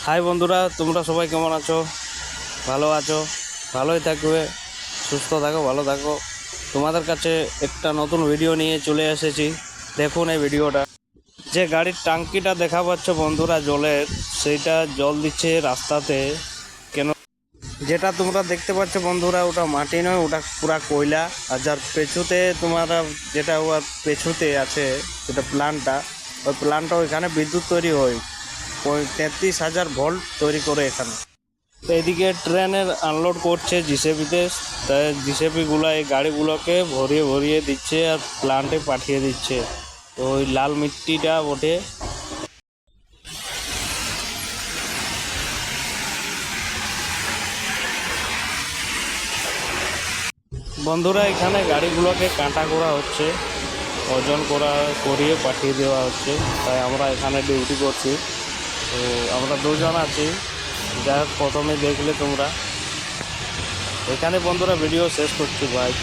High বন্ধুরা, তোমরা সবাই কেমন আছো? ভালো আছো? ভালোই থাকবে, সুস্থ থাকো, ভালো থাকো। তোমাদের কাছে একটা নতুন ভিডিও নিয়ে চলে এসেছি। দেখুন এই ভিডিওটা। যে গাড়ির ট্যাঙ্কিটা দেখা পাচ্ছ বন্ধুরা জলের, সেইটা জল দিচ্ছে রাস্তাতে। কেন যেটা তোমরা দেখতে পাচ্ছ বন্ধুরা, ওটা মাটি নয়, ওটা পুরা কয়লা। আর যার পেছুতে তোমরা যেটা ওর পেছুতে আছে যেটা প্ল্যান্টটা, ওই প্ল্যান্টটা ওইখানে বিদ্যুৎ তৈরি হয়। 33,000 ভোল্ট তৈরি করে এখানে। তো এদিকে ট্রেনের আনলোড করছে জিসিবিতে। তাই জিসিবিগুলো এই গাড়িগুলোকে ভরিয়ে ভরিয়ে দিচ্ছে আর প্ল্যান্টে পাঠিয়ে দিচ্ছে। তো ওই লাল মিট্টিটা ওঠে। বন্ধুরা, এখানে গাড়িগুলোকে কাঁটা করা হচ্ছে, ওজন করিয়ে পাঠিয়ে দেওয়া হচ্ছে। তাই আমরা এখানে ডিউটি করছি। তো আমরা দুজন আছি, যা প্রথমে দেখলে তোমরা। এখানে বন্ধুরা ভিডিও শেষ করছি, ভাই।